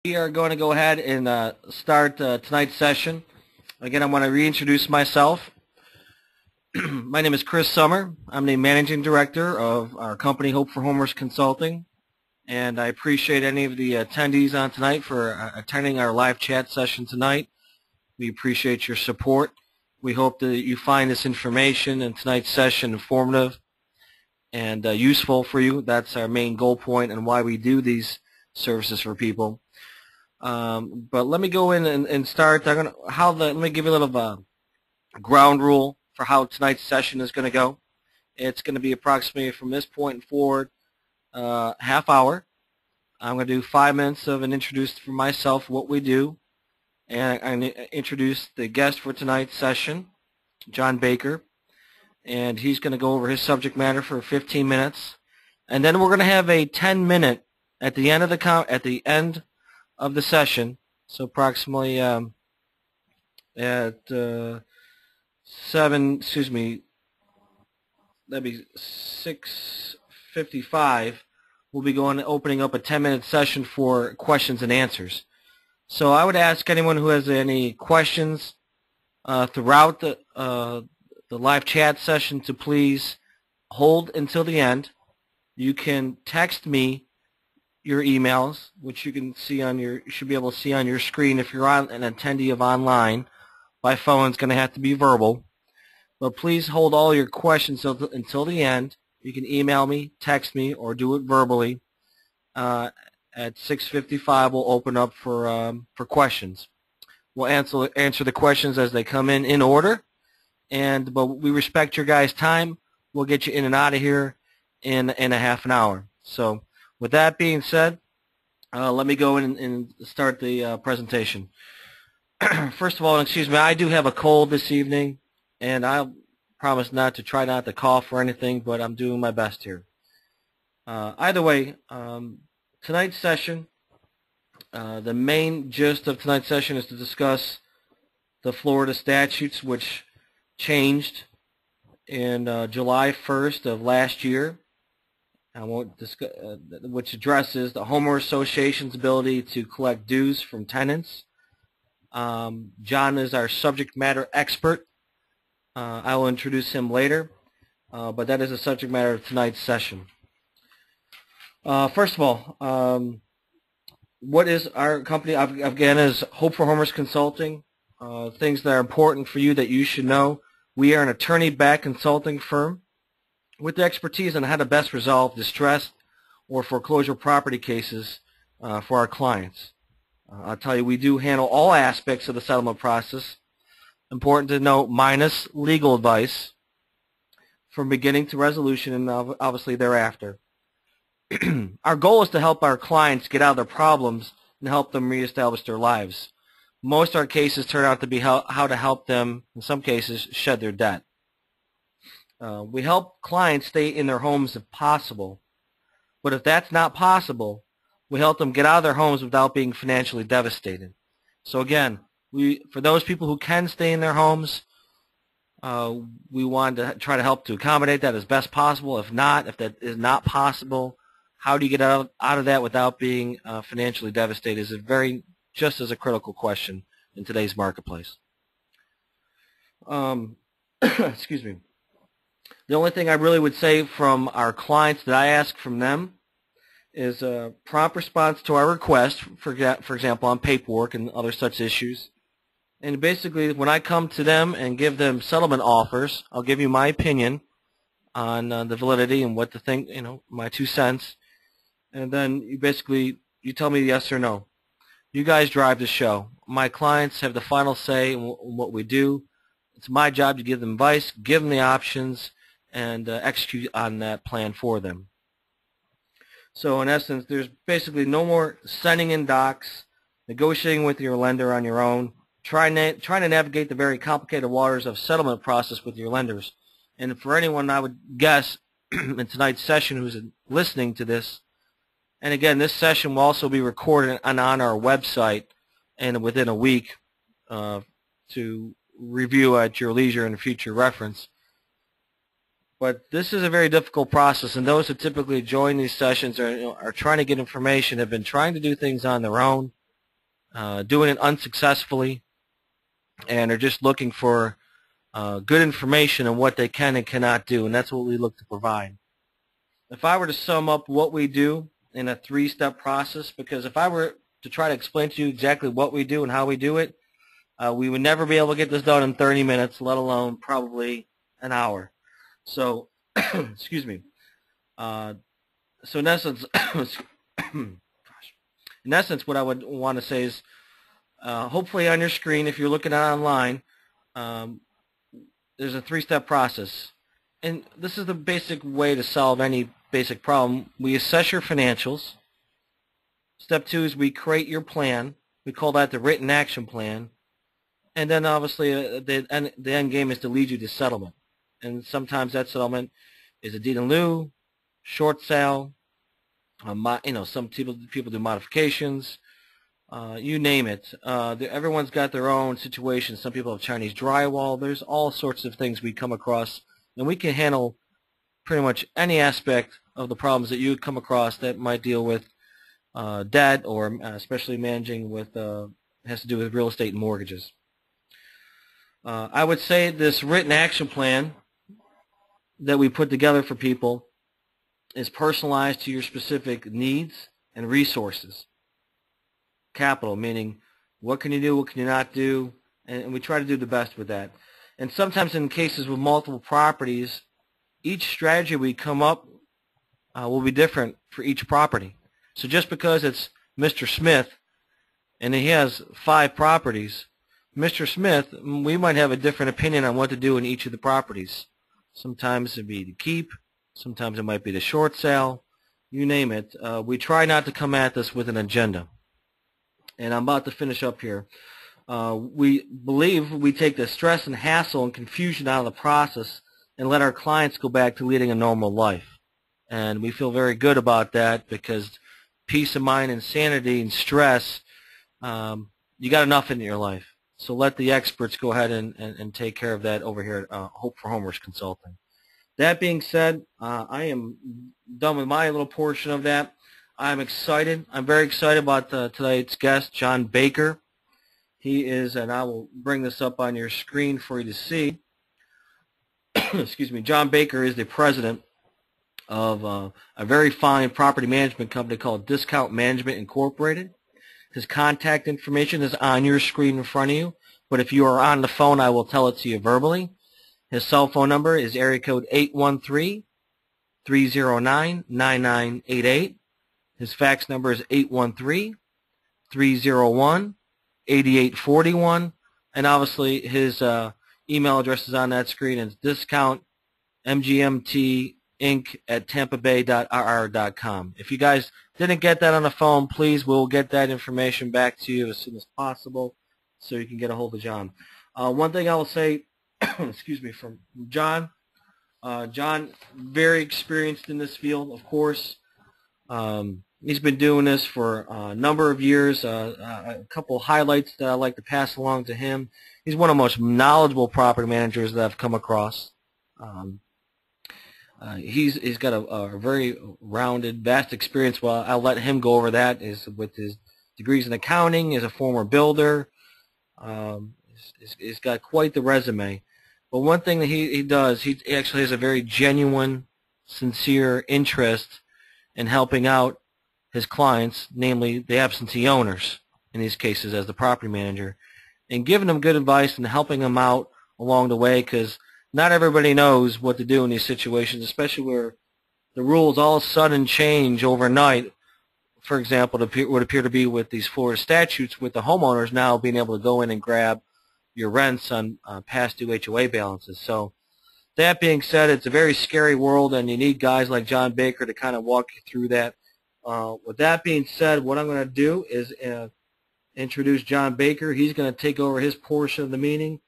We are going to go ahead and start tonight's session. Again, I want to reintroduce myself. My name is Chris Summer. I'm the Managing Director of our company, Hope for Homers Consulting, and I appreciate any of the attendees on tonight for attending our live chat session tonight. We appreciate your support. We hope that you find this information in tonight's session informative and useful for you. That's our main goal point and why we do these services for people. But let me go in and start. Let me give you a little ground rule for how tonight's session is going to go. It's going to be approximately from this point forward, half hour. I'm going to do 5 minutes of an introduce for myself, what we do, and I'm going to introduce the guest for tonight's session, John Baker, and he's going to go over his subject matter for 15 minutes, and then we're going to have a 10-minute at the end of the session, so approximately at 6:55, we'll be opening up a 10-minute session for questions and answers. So I would ask anyone who has any questions throughout the live chat session to please hold until the end. You can text me your emails, which you should be able to see on your screen. If you're an attendee of online, by phone it's going to have to be verbal. But please hold all your questions until the end. You can email me, text me, or do it verbally. At 6:55, we'll open up for questions. We'll answer the questions as they come in order, but we respect your guys' time. We'll get you in and out of here in a half an hour. So, with that being said, let me go in and start the presentation. First of all, excuse me, I do have a cold this evening, and I promise try not to cough or anything, but I'm doing my best here. Either way, tonight's session, the main gist of tonight's session is to discuss the Florida statutes, which changed in July 1st of last year. I won't discuss, which addresses the homeowner association's ability to collect dues from tenants. John is our subject matter expert. I will introduce him later, but that is the subject matter of tonight's session. First of all, what is our company? Again, is Hope for Homers Consulting. Things that are important for you that you should know. We are an attorney-backed consulting firm with the expertise on how to best resolve distressed or foreclosure property cases for our clients. I'll tell you, we do handle all aspects of the settlement process. Important to note, minus legal advice from beginning to resolution and obviously thereafter. Our goal is to help our clients get out of their problems and help them reestablish their lives. Most of our cases turn out to be how to help them, in some cases, shed their debt. We help clients stay in their homes if possible, but if that's not possible, we help them get out of their homes without being financially devastated. So again, for those people who can stay in their homes, we want to try to help to accommodate that as best possible. If that is not possible, how do you get out of that without being financially devastated is just as a critical question in today's marketplace. Excuse me. The only thing I really would say from our clients that I ask from them is a prompt response to our request, for example, on paperwork and other such issues. And basically, when I come to them and give them settlement offers, I'll give you my opinion on the validity and what to think, my 2 cents. And then you tell me yes or no. You guys drive the show. My clients have the final say in what we do. It's my job to give them advice, give them the options, and execute on that plan for them. So in essence, there's basically no more sending in docs, negotiating with your lender on your own, trying to navigate the very complicated waters of settlement process with your lenders. And for anyone, I would guess, in tonight's session who's listening to this, and again, this session will also be recorded on our website and within a week to review at your leisure and future reference. But this is a very difficult process, and those who typically join these sessions are trying to get information, have been trying to do things on their own, doing it unsuccessfully, and are just looking for good information on what they can and cannot do, and that's what we look to provide. If I were to sum up what we do in a three-step process, because if I were to try to explain to you exactly what we do and how we do it, we would never be able to get this done in 30 minutes, let alone probably an hour. So, excuse me. So in essence, in essence, what I would want to say is, hopefully on your screen, if you're looking at it online, there's a three-step process. And this is the basic way to solve any basic problem. We assess your financials. Step 2 is we create your plan. We call that the written action plan. And then obviously the end game is to lead you to settlement. And sometimes that settlement is a deed in lieu, short sale, some people do modifications, you name it. Everyone's got their own situation. Some people have Chinese drywall. There's all sorts of things we come across, and we can handle pretty much any aspect of the problems that you come across that might deal with debt, or especially managing with has to do with real estate and mortgages. I would say this written action plan that we put together for people is personalized to your specific needs and resources. Capital, meaning what can you do, what can you not do, and we try to do the best with that. And sometimes in cases with multiple properties, each strategy we come up will be different for each property. So just because it's Mr. Smith and he has 5 properties, Mr. Smith, we might have a different opinion on what to do in each of the properties. Sometimes it'd be to keep, sometimes it might be the short sale, you name it. We try not to come at this with an agenda. And I'm about to finish up here. We believe we take the stress and hassle and confusion out of the process and let our clients go back to leading a normal life. And we feel very good about that, because peace of mind and sanity and stress, you got enough in your life. So let the experts go ahead and take care of that over here at Hope for Homers Consulting. That being said, I am done with my little portion of that. I'm excited. I'm very excited about tonight's guest, John Baker. He is, and I will bring this up on your screen for you to see. Excuse me. John Baker is the president of a very fine property management company called Discount Management Incorporated. His contact information is on your screen in front of you, but if you are on the phone, I will tell it to you verbally. His cell phone number is area code 813-309-9988. His fax number is 813-301-8841, and obviously his email address is on that screen. It's discountmgmtinc@tampabay.rr.com. If you guys didn't get that on the phone, please, we'll get that information back to you as soon as possible so you can get a hold of John. One thing I will say, excuse me, from John. John, very experienced in this field, of course. He's been doing this for a number of years. A couple highlights that I'd like to pass along to him. He's one of the most knowledgeable property managers that I've come across. He's got a very rounded, vast experience. Well, I'll let him go over that. Is with his degrees in accounting, is a former builder. He's got quite the resume. But one thing that he does, he actually has a very genuine, sincere interest in helping out his clients, namely the absentee owners, in these cases as the property manager, and giving them good advice and helping them out along the way, because not everybody knows what to do in these situations, especially where the rules all of a sudden change overnight. For example, it would appear to be with these Florida statutes, with the homeowners now being able to go in and grab your rents on past due HOA balances. So that being said, it's a very scary world, and you need guys like John Baker to kind of walk you through that. With that being said, what I'm going to do is introduce John Baker. He's going to take over his portion of the meeting,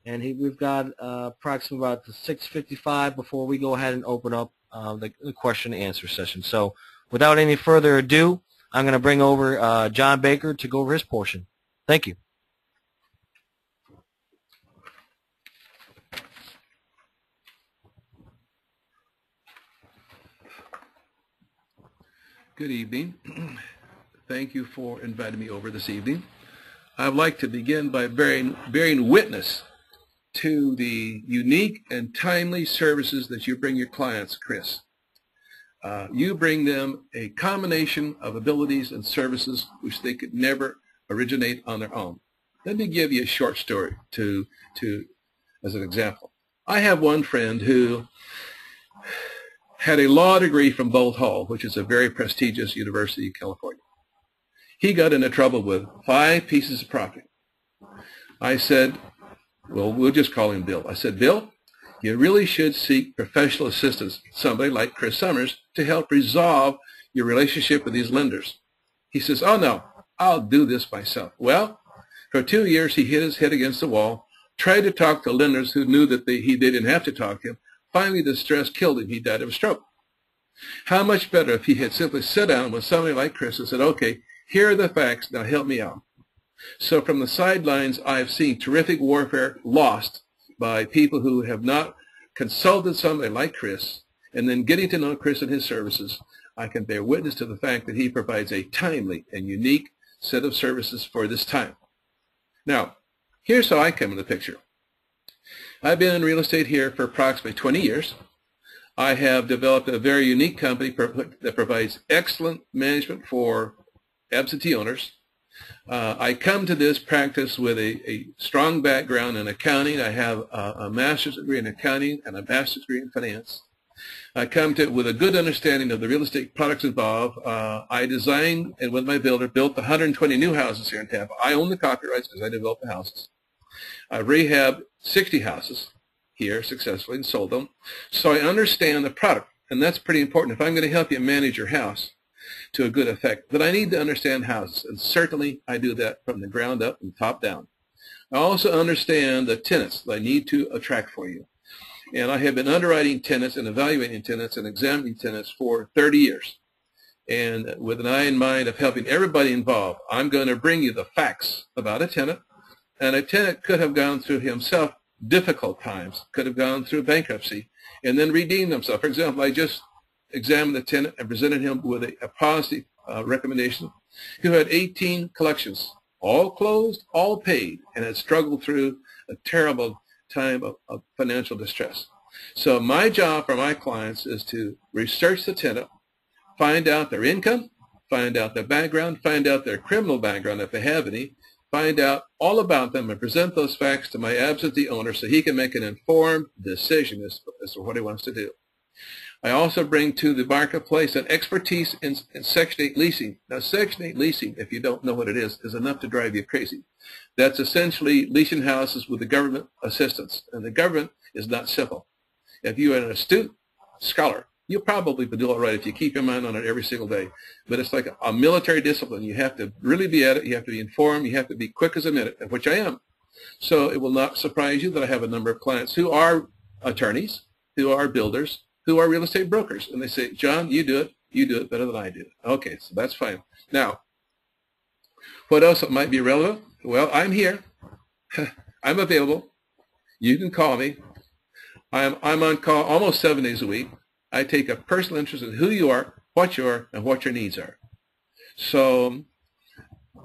and we've got approximately about 6:55 before we go ahead and open up the question and answer session. So without any further ado, I'm going to bring over John Baker to go over his portion. Thank you. Good evening. Thank you for inviting me over this evening. I'd like to begin by bearing witness to the unique and timely services that you bring your clients, Chris. You bring them a combination of abilities and services which they could never originate on their own. Let me give you a short story as an example. I have one friend who had a law degree from Bolt Hall, which is a very prestigious university in California. He got into trouble with 5 pieces of property. I said, well, we'll just call him Bill. I said, Bill, you really should seek professional assistance, somebody like Chris Summers, to help resolve your relationship with these lenders. He says, oh no, I'll do this myself. Well, for 2 years he hit his head against the wall, tried to talk to lenders who knew that they didn't have to talk to him. Finally, the stress killed him. He died of a stroke. How much better if he had simply sat down with somebody like Chris and said, okay, here are the facts, now help me out. So from the sidelines, I've seen terrific warfare lost by people who have not consulted somebody like Chris, and then getting to know Chris and his services, I can bear witness to the fact that he provides a timely and unique set of services for this time. Now, here's how I come in the picture. I've been in real estate here for approximately 20 years. I have developed a very unique company that provides excellent management for absentee owners. I come to this practice with a strong background in accounting. I have a master's degree in accounting and a master's degree in finance. I come to it with a good understanding of the real estate products involved. I designed and with my builder built 120 new houses here in Tampa. I own the copyrights because I developed the houses. I rehabbed 60 houses here successfully and sold them. So I understand the product, and that's pretty important. If I'm going to help you manage your house to a good effect, then I need to understand houses, and certainly I do that from the ground up and top down. I also understand the tenants that I need to attract for you. And I have been underwriting tenants and evaluating tenants and examining tenants for 30 years. And with an eye in mind of helping everybody involved, I'm going to bring you the facts about a tenant. And a tenant could have gone through himself difficult times, could have gone through bankruptcy, and then redeemed himself. For example, I just examined the tenant and presented him with a positive recommendation who had 18 collections, all closed, all paid, and had struggled through a terrible time of financial distress. So my job for my clients is to research the tenant, find out their income, find out their background, find out their criminal background if they have any, find out all about them and present those facts to my absentee owner so he can make an informed decision as to what he wants to do. I also bring to the marketplace an expertise in Section 8 leasing. Now, Section 8 leasing, if you don't know what it is enough to drive you crazy. That's essentially leasing houses with the government assistance, and the government is not simple. If you're an astute scholar, you'll probably do all right if you keep your mind on it every single day. But it's like a military discipline. You have to really be at it. You have to be informed. You have to be quick as a minute, which I am. So it will not surprise you that I have a number of clients who are attorneys, who are builders, who are real estate brokers. And they say, John, you do it better than I do. Okay, so that's fine. Now, what else might be relevant? Well, I'm here. I'm available. You can call me. I'm on call almost 7 days a week. I take a personal interest in who you are, and what your needs are. So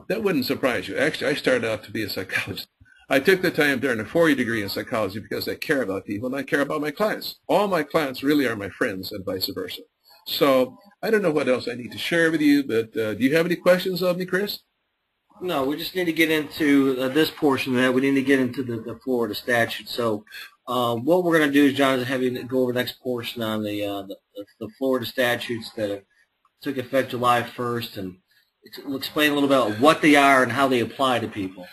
that wouldn't surprise you. Actually, I started out to be a psychologist. I took the time during a 4-year degree in psychology because I care about people and I care about my clients. All my clients really are my friends and vice versa. So I don't know what else I need to share with you, but do you have any questions of me, Chris? No, we just need to get into this portion of that. We need to get into the Florida statute. So what we're going to do is, John, is have you go over the next portion on the Florida statutes that took effect July 1st, and we'll explain a little about what they are and how they apply to people.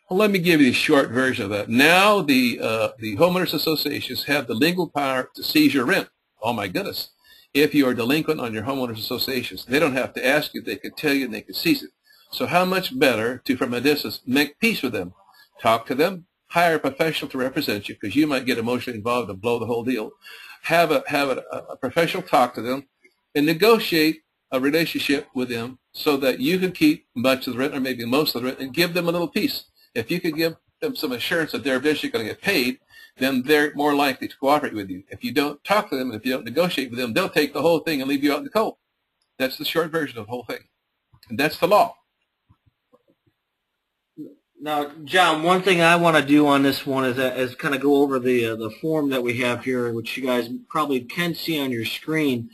Well, let me give you a short version of that. Now the homeowners associations have the legal power to seize your rent. Oh, my goodness. If you are delinquent on your homeowners associations, they don't have to ask you. They could tell you and they could seize it. So how much better to, from a distance, make peace with them, talk to them, hire a professional to represent you because you might get emotionally involved and blow the whole deal. Have a professional talk to them and negotiate a relationship with them so that you can keep much of the rent or maybe most of the rent and give them a little peace. If you could give them some assurance that they're eventually going to get paid, then they're more likely to cooperate with you. If you don't talk to them and if you don't negotiate with them, they'll take the whole thing and leave you out in the cold. That's the short version of the whole thing. And that's the law. Now, John, one thing I want to do on this one is kind of go over the form that we have here, which you guys probably can see on your screen.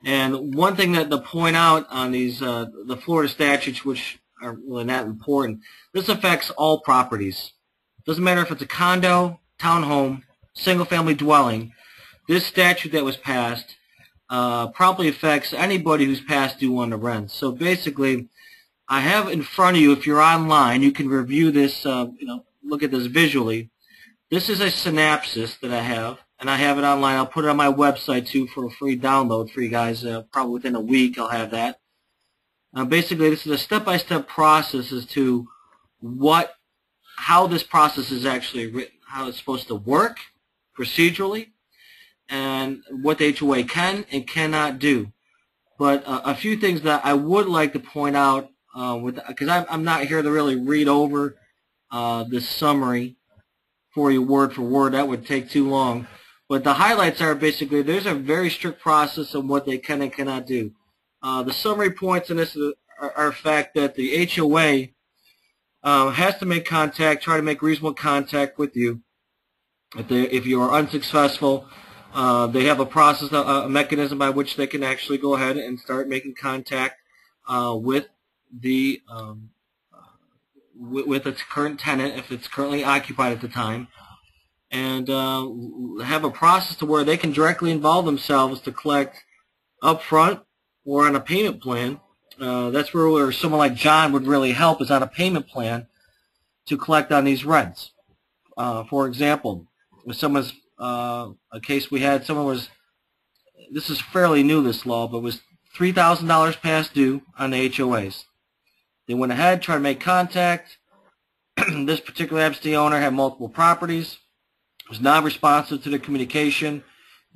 And one thing that to point out on these the Florida statutes, which are really not important, this affects all properties. Doesn't matter if it's a condo, townhome, single-family dwelling. This statute that was passed probably affects anybody who's past due on the rent. So basically, I have in front of you, if you're online, you can review this, look at this visually. This is a synopsis that I have, and I have it online. I'll put it on my website, too, for a free download for you guys. Probably within a week I'll have that. Basically, this is a step-by-step process as to how this process is actually written, how it's supposed to work procedurally, and what the HOA can and cannot do. But a few things that I would like to point out, because I'm not here to really read over this summary for you word for word. That would take too long. But the highlights are basically there's a very strict process of what they can and cannot do. The summary points in this are the fact that the HOA has to make contact, try to make reasonable contact with you. If you are unsuccessful, they have a process, a mechanism by which they can actually go ahead and start making contact with with its current tenant, if it's currently occupied at the time, and have a process to where they can directly involve themselves to collect up front or on a payment plan. That's where someone like John would really help, is on a payment plan to collect on these rents. For example, if someone's a case we had, this is fairly new, this law, but was $3,000 past due on the HOAs. They went ahead, tried to make contact. This particular absentee owner had multiple properties, was non-responsive to the communication.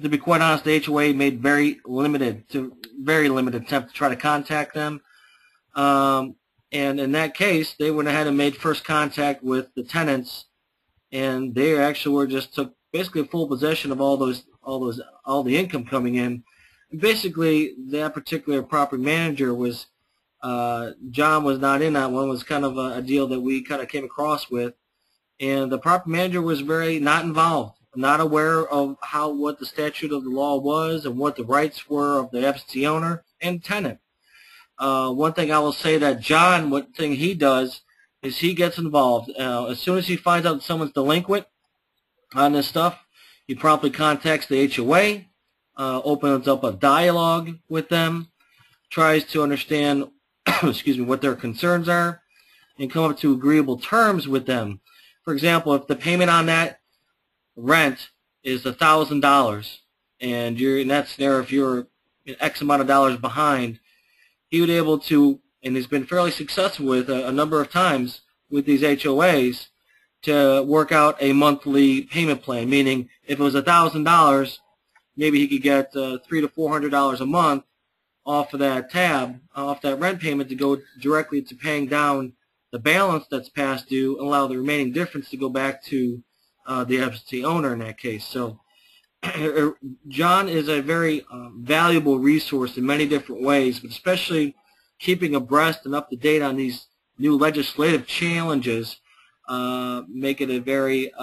To be quite honest, the HOA made very limited attempt to try to contact them. And in that case, they went ahead and made first contact with the tenants, and they actually took basically full possession of all the income coming in. And basically, that particular property manager was John was not in that one. It was kind of a deal that we kind of came across with, and the property manager was very not involved, not aware of what the statute of the law was and what the rights were of the absentee owner and tenant. One thing I will say that John, one thing he does is he gets involved. As soon as he finds out someone's delinquent on this stuff, he promptly contacts the HOA, opens up a dialogue with them, tries to understand excuse me, what their concerns are, and come up to agreeable terms with them. For example, if the payment on that rent is $1,000, and you're in that scenario, if you're X amount of dollars behind, he would be able to, and he's been fairly successful with a number of times with these HOAs, to work out a monthly payment plan. Meaning, if it was $1,000, maybe he could get $300 to $400 a month off of that tab, off that rent payment, to go directly to paying down the balance that's past due, and allow the remaining difference to go back to the absentee owner in that case. So John is a very valuable resource in many different ways, but especially keeping abreast and up to date on these new legislative challenges make it a very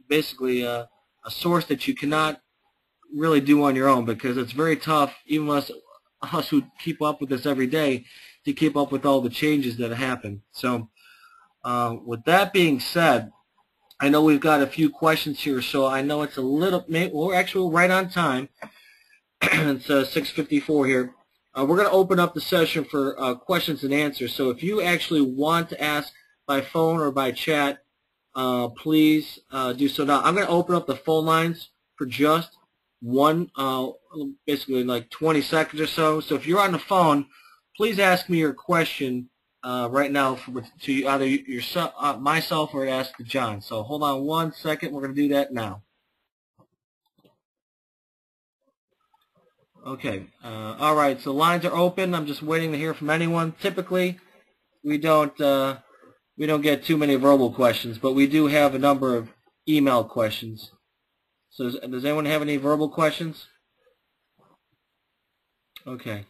basically a source that you cannot really do on your own, because it's very tough, even us who keep up with this every day, to keep up with all the changes that happen. So with that being said, I know we've got a few questions here, so I know it's a little, we're actually right on time. It's 6:54 here. We're going to open up the session for questions and answers. So if you actually want to ask by phone or by chat, please do so now. I'm going to open up the phone lines for just basically like 20 seconds or so. So if you're on the phone, please ask me your question right now to either yourself, myself, or ask John. So hold on one second. We're going to do that now. Okay. All right. So lines are open. I'm just waiting to hear from anyone. Typically, we don't get too many verbal questions, but we do have a number of email questions. So does anyone have any verbal questions? Okay.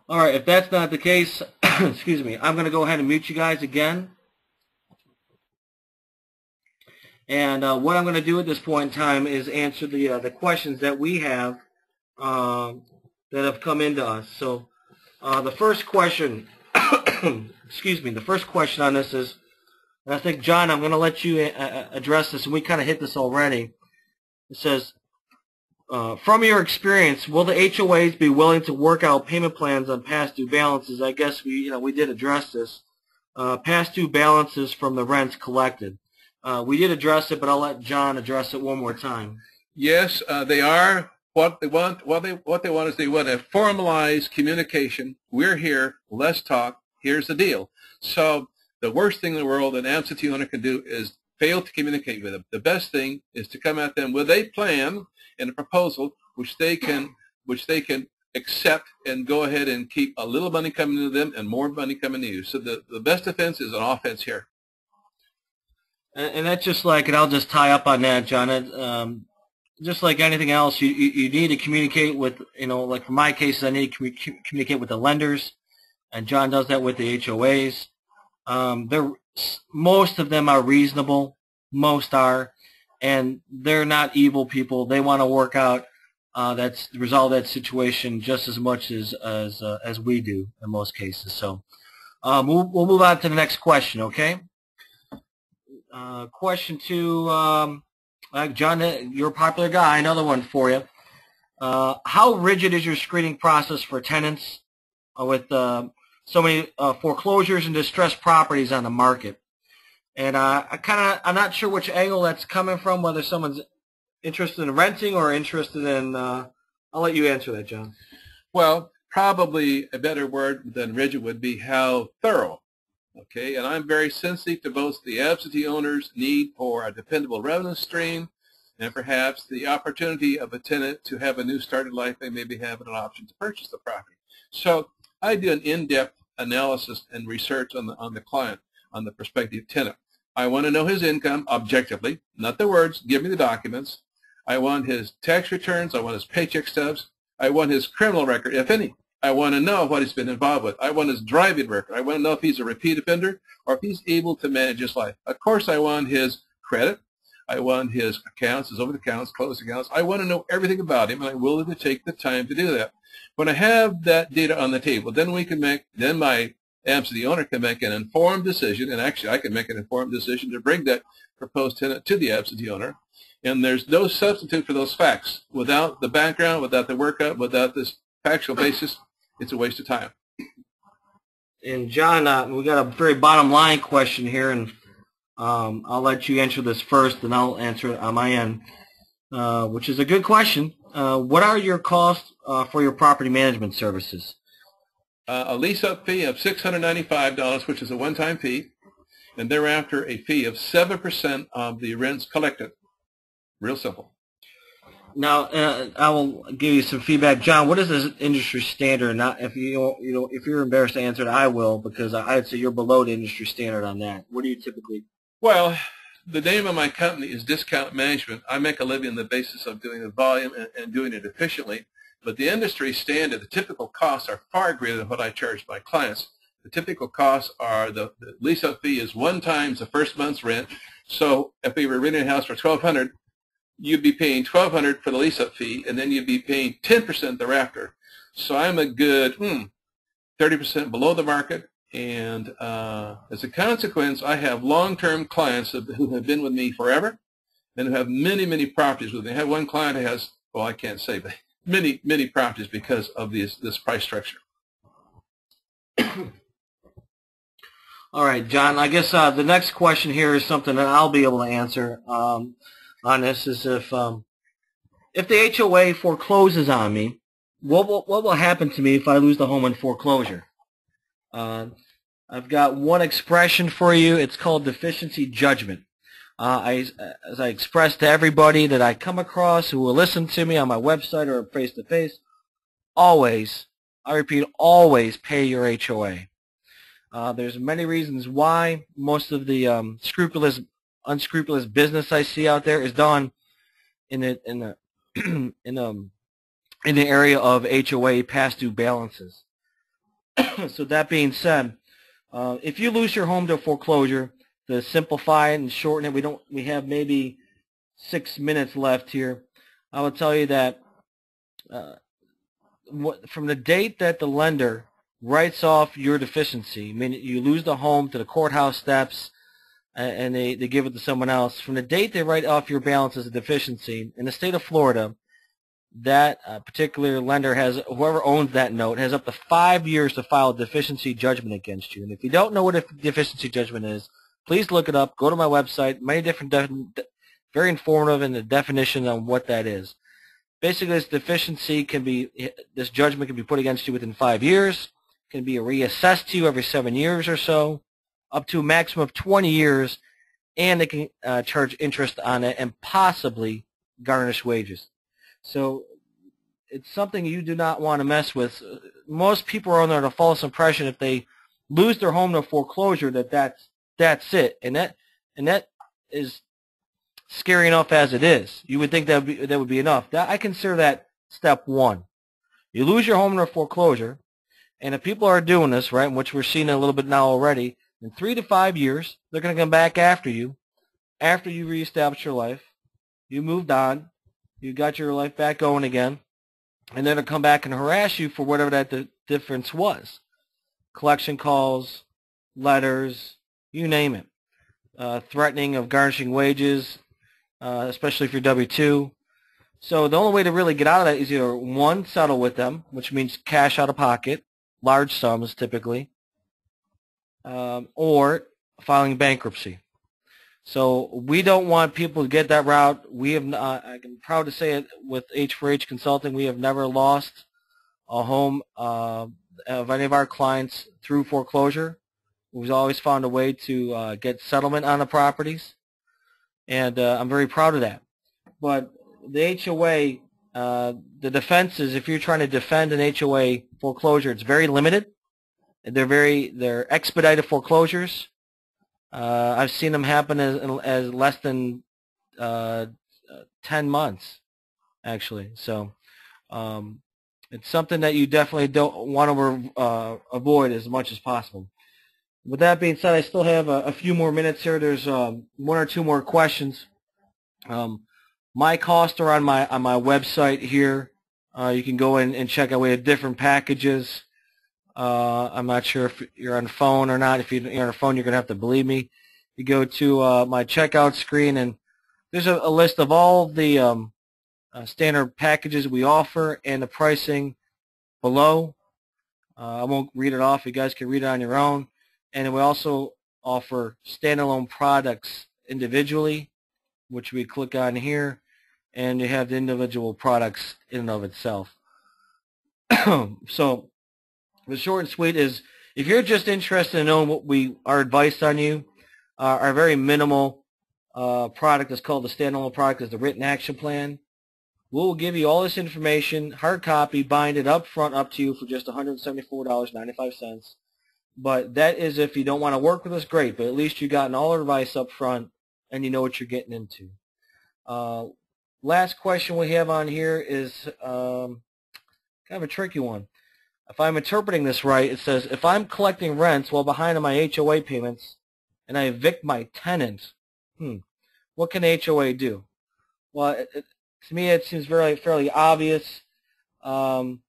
All right. If that's not the case, excuse me, I'm going to go ahead and mute you guys again, And what I'm going to do at this point in time is answer the questions that we have that have come into us. So the first question, excuse me, the first question on this is, and I think, John, I'm going to let you address this, and we kind of hit this already. It says, from your experience, will the HOAs be willing to work out payment plans on past due balances? I guess we did address this. Past due balances from the rents collected. We did address it, but I'll let John address it one more time. Yes, they are. What they want is they want a formalized communication. We're here. Let's talk. Here's the deal. So the worst thing in the world an absentee owner can do is fail to communicate with them. The best thing is to come at them with a plan and a proposal which they can accept and go ahead and keep a little money coming to them and more money coming to you. So the best defense is an offense here. And that's just like, and I'll just tie up on that, John. Just like anything else, you need to communicate with, like for my case, I need to communicate with the lenders, and John does that with the HOAs. Most of them are reasonable, most are, and they're not evil people. They want to work out resolve that situation just as much as we do in most cases. So we'll move on to the next question, okay? Question 2, John, you're a popular guy. Another one for you. How rigid is your screening process for tenants with so many foreclosures and distressed properties on the market? And I'm not sure which angle that's coming from, whether someone's interested in renting or interested in, I'll let you answer that, John. Well, probably a better word than rigid would be how thorough. Okay, and I'm very sensitive to both the absentee owner's need for a dependable revenue stream and perhaps the opportunity of a tenant to have a new start in life. They maybe have an option to purchase the property. So I do an in-depth analysis and research on the client, on the prospective tenant. I want to know his income objectively, not the words, give me the documents. I want his tax returns. I want his paycheck stubs. I want his criminal record, if any. I want to know what he's been involved with. I want his driving record. I want to know if he's a repeat offender or if he's able to manage his life. Of course, I want his credit. I want his accounts, his over-the accounts, closed accounts. I want to know everything about him, and I'm willing to take the time to do that. When I have that data on the table, then my absentee owner can make an informed decision, and actually I can make an informed decision to bring that proposed tenant to the absentee owner. And there's no substitute for those facts. Without the background, without the workup, without this factual basis, it's a waste of time. And John, we got a very bottom line question here, and I'll let you answer this first, and I'll answer it on my end, which is a good question. What are your costs for your property management services? A lease-up fee of $695, which is a one-time fee, and thereafter a fee of 7% of the rents collected. Real simple. Now, I will give you some feedback, John. What is this industry standard? Not if if you're embarrassed to answer it, I will, because I'd say you're below the industry standard on that. What do you typically? Well, the name of my company is Discount Management. I make a living on the basis of doing the volume and doing it efficiently. But the industry standard, the typical costs are far greater than what I charge my clients. The typical costs are the lease-up fee is 1 times the first month's rent. So if we were renting a house for $1,200. You'd be paying $1,200 for the lease-up fee, and then you'd be paying 10% thereafter. So I'm a good 30% below the market, and as a consequence, I have long-term clients who have been with me forever and who have many, many properties with me. I have one client who has, well, I can't say, but many, many properties because of this price structure. All right, John, I guess the next question here is something that I'll be able to answer. On this is if the HOA forecloses on me, what will happen to me if I lose the home in foreclosure? I've got one expression for you. It's called deficiency judgment. As I express to everybody that I come across who will listen to me on my website or face-to-face, always, I repeat, always pay your HOA. There's many reasons why. Most of the unscrupulous business I see out there is done in the area of HOA past due balances. So that being said, if you lose your home to foreclosure, to simplify it and shorten it, we have maybe 6 minutes left here. I will tell you that from the date that the lender writes off your deficiency, I mean you lose the home to the courthouse steps and they give it to someone else, from the date they write off your balance as a deficiency, in the state of Florida, that particular lender has, whoever owns that note, has up to 5 years to file a deficiency judgment against you. And if you don't know what a deficiency judgment is, please look it up. Go to my website. Many different, very informative in the definition on what that is. Basically, this judgment can be put against you within 5 years. Can be reassessed to you every 7 years or so, up to a maximum of 20 years, and they can charge interest on it and possibly garnish wages. So it's something you do not want to mess with. Most people are under a false impression if they lose their home to foreclosure that's it, and that is scary enough as it is. You would think that would be enough. I consider that step one. You lose your home to foreclosure, and if people are doing this, right, which we're seeing a little bit now already, in 3 to 5 years, they're going to come back after you reestablish your life, you moved on, you got your life back going again, and then they'll come back and harass you for whatever that difference was. Collection calls, letters, you name it. Threatening of garnishing wages, especially if you're W-2. So the only way to really get out of that is either, one, settle with them, which means cash out of pocket, large sums typically, or filing bankruptcy. So we don't want people to get that route. We have, I'm proud to say it, with H4H Consulting, we have never lost a home of any of our clients through foreclosure. We've always found a way to get settlement on the properties, and I'm very proud of that. But the HOA, the defenses, if you're trying to defend an HOA foreclosure, it's very limited. They're expedited foreclosures. I've seen them happen as less than 10 months, actually. So it's something that you definitely don't want to avoid as much as possible. With that being said, I still have a few more minutes here. There's 1 or 2 more questions. My costs are on my website here. You can go in and check out. We have different packages. I'm not sure if you're on the phone or not. If you're on the phone, you're going to have to believe me. You go to my checkout screen, and there's a list of all the standard packages we offer and the pricing below. I won't read it off. You guys can read it on your own. And we also offer standalone products individually, which we click on here, and you have the individual products in and of itself. So the short and sweet is, if you're just interested in knowing what our advice on you, our very minimal product is called the standalone product, is the written action plan. We'll give you all this information, hard copy, bind it up front, up to you for just $174.95. But that is if you don't want to work with us, great. But at least you've gotten all our advice up front and you know what you're getting into. Last question we have on here is kind of a tricky one. If I'm interpreting this right, it says, if I'm collecting rents while behind on my HOA payments and I evict my tenant, what can HOA do? Well, to me it seems fairly obvious. Even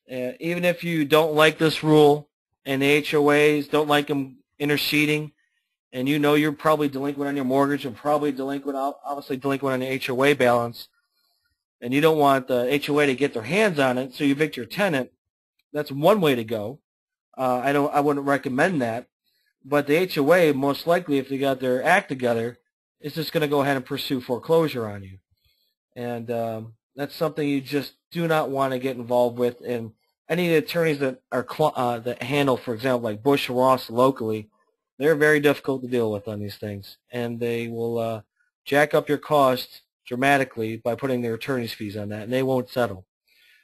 if you don't like this rule and the HOAs don't like them interceding, and you know you're probably delinquent on your mortgage and probably obviously delinquent on the HOA balance, and you don't want the HOA to get their hands on it, so you evict your tenant, that's one way to go. I wouldn't recommend that. But the HOA, most likely, if they got their act together, is just going to go ahead and pursue foreclosure on you. And that's something you just do not want to get involved with. And any of the attorneys that handle, for example, like Bush or Ross locally, they're very difficult to deal with on these things. And they will jack up your costs dramatically by putting their attorney's fees on that, and they won't settle.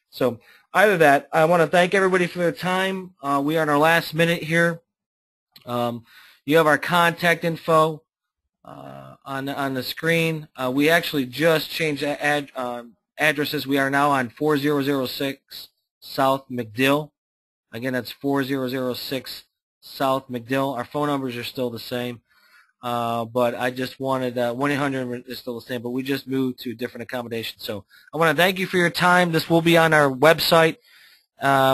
So either that, I want to thank everybody for their time. We are in our last minute here. You have our contact info on the screen. We actually just changed addresses. We are now on 4006 South McDill. Again, that's 4006 South McDill. Our phone numbers are still the same. but I just wanted 1-800 is still the same, but we just moved to different accommodations. So I want to thank you for your time. This will be on our website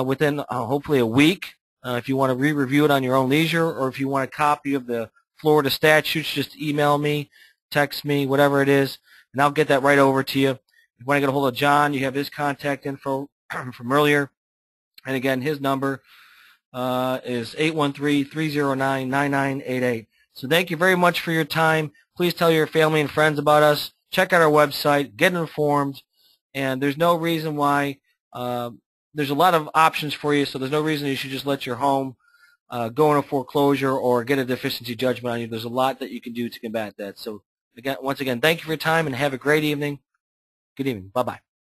within hopefully a week. If you want to re-review it on your own leisure, or if you want a copy of the Florida statutes, just email me, text me, whatever it is, and I'll get that right over to you. If you want to get a hold of John, you have his contact info from earlier. And again, his number is 813-309-9988. So thank you very much for your time. Please tell your family and friends about us. Check out our website. Get informed. And there's no reason why. There's a lot of options for you, so there's no reason you should just let your home go into foreclosure or get a deficiency judgment on you. There's a lot that you can do to combat that. So again, once again, thank you for your time and have a great evening. Good evening. Bye-bye.